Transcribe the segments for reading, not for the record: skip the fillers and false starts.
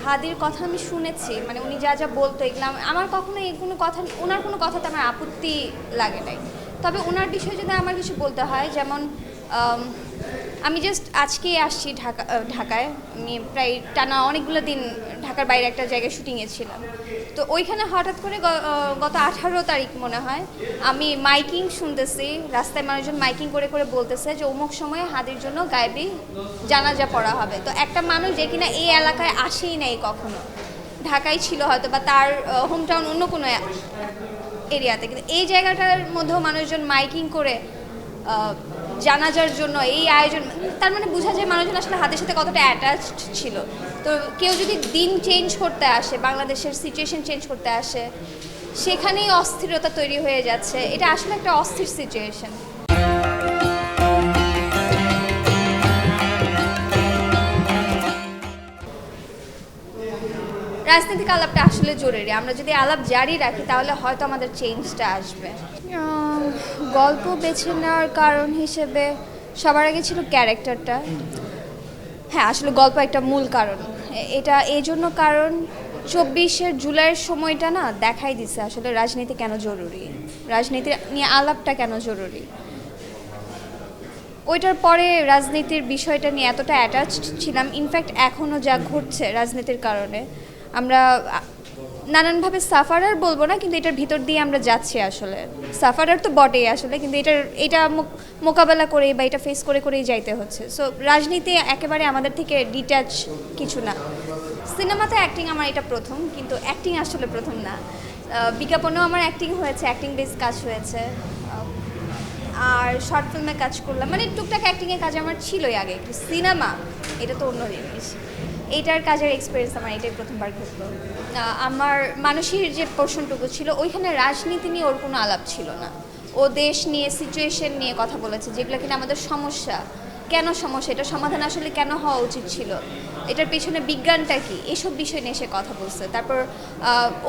হাদির কথা আমি শুনেছি, মানে উনি যা যা বলতো এগুলো আমার কখনো এই কোনো কথা, ওনার কোনো কথাতে আমার আপত্তি লাগে নাই। তবে ওনার বিষয়ে যদি আমার কিছু বলতে হয়, যেমন আমি জাস্ট আজকেই আসছি ঢাকায়। আমি প্রায় টানা অনেকগুলো দিন ঢাকার বাইরে একটা জায়গায় শুটিংয়ে ছিলাম। তো ওইখানে হঠাৎ করে গত 18 তারিখ মনে হয় আমি মাইকিং শুনতেছি, রাস্তায় মানুষজন মাইকিং করে করে বলতেছে যে অমুক সময়ে হাদির জন্য গায়েবী জানাজা পড়া হবে। তো একটা মানুষ যে কিনা এই এলাকায় আসেই নাই কখনো, ঢাকায় ছিল হয়তো বা তার হোম টাউন অন্য কোনো এরিয়াতে, কিন্তু এই জায়গাটার মধ্যেও মানুষজন মাইকিং করে জানাজার জন্য এই আয়োজন, তার মানে বোঝা যায় মানুষজন আসলে হাতের সাথে কতটা অ্যাটাচড ছিল। তো কেউ যদি দিন চেঞ্জ করতে আসে, বাংলাদেশের সিচুয়েশন চেঞ্জ করতে আসে, সেখানেই অস্থিরতা তৈরি হয়ে যাচ্ছে। এটা আসলে একটা অস্থির সিচুয়েশন। রাজনৈতিক আলাপটা আসলে জরুরি। আমরা যদি আলাপ জারি রাখি তাহলে হয়তো আমাদের চেঞ্জটা আসবে। গল্প বেছে নেওয়ার কারণ হিসেবে সবার আগে ছিল ক্যারেক্টারটা। হ্যাঁ, আসলে গল্প একটা মূল কারণ। এটা এই জন্য কারণ 24 জুলাইয়ের সময়টা না দেখাই দিছে আসলে রাজনীতি কেন জরুরি, রাজনীতি নিয়ে আলাপটা কেন জরুরি। ওইটার পরে রাজনীতির বিষয়টা নিয়ে এতটা অ্যাটাচড ছিলাম, ইনফ্যাক্ট এখনও যা ঘটছে রাজনীতির কারণে আমরা নানানভাবে সাফারার বলবো না, কিন্তু এটার ভিতর দিয়ে আমরা যাচ্ছি। আসলে সাফারার তো বটেই আসলে, কিন্তু এটা মোকাবেলা করেই বা এটা ফেস করে করেই যাইতে হচ্ছে। সো রাজনীতি একেবারে আমাদের থেকে ডিট্যাচ কিছু না। সিনেমাতে অ্যাক্টিং আমার এটা প্রথম, কিন্তু অ্যাক্টিং আসলে প্রথম না। বিজ্ঞাপনেও আমার অ্যাক্টিং হয়েছে, অ্যাক্টিং বেস কাজ হয়েছে, আর শর্ট ফিল্মে কাজ করলাম, মানে টুকটাক অ্যাক্টিংয়ের কাজ আমার ছিলই আগে। একটু সিনেমা এটা তো অন্য জিনিস, এইটার কাজের এক্সপিরিয়েন্স আমার এটাই প্রথমবার ঘটলো। আমার মানুষের যে পোর্শনটুকু ছিল ওইখানে রাজনীতি নিয়ে ওর কোনো আলাপ ছিল না। ও দেশ নিয়ে, সিচুয়েশন নিয়ে কথা বলেছে, যেগুলো কিনা আমাদের সমস্যা, কেন সমস্যা, এটা সমাধান আসলে কেন হওয়া উচিত ছিল, এটার পেছনে বিজ্ঞানটা কি, এসব বিষয় নিয়ে সে কথা বলছে। তারপর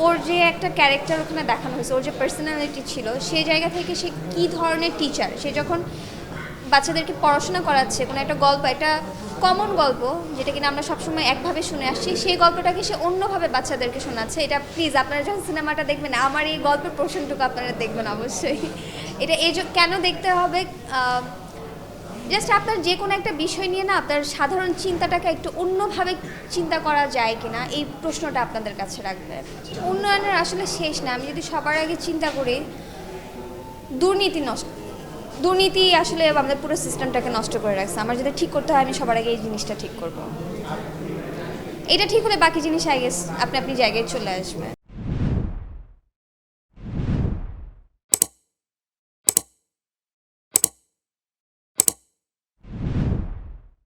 ওর যে একটা ক্যারেক্টার ওখানে দেখানো হয়েছে, ওর যে পার্সোনালিটি ছিল, সেই জায়গা থেকে সে কী ধরনের টিচার, সে যখন বাচ্চাদেরকে পড়াশোনা করাচ্ছে, কোনো একটা গল্প, একটা কমন গল্প যেটা কিনা আমরা সবসময় একভাবে শুনে আসছি, সেই গল্পটাকে সে অন্যভাবে বাচ্চাদেরকে শোনাচ্ছে। এটা প্লিজ আপনারা যখন সিনেমাটা দেখবেন, আমার এই গল্পের পোর্শনটুকু আপনারা দেখবেন অবশ্যই। এটা কেন দেখতে হবে, জাস্ট আপনার যে কোনো একটা বিষয় নিয়ে না আপনার সাধারণ চিন্তাটাকে একটু অন্যভাবে চিন্তা করা যায় কিনা, এই প্রশ্নটা আপনাদের কাছে রাখবে। উন্নয়নের আসলে শেষ না। আমি যদি সবার আগে চিন্তা করি, দুর্নীতি আসলে আমাদের পুরো সিস্টেমটাকে নষ্ট করে রাখছে। আমার যদি ঠিক করতে হয়, আমি সবার আগে এই জিনিসটা ঠিক করব। এটা ঠিক হলে বাকি জিনিস আই গেস আপনি জায়গায় চলে আসবে।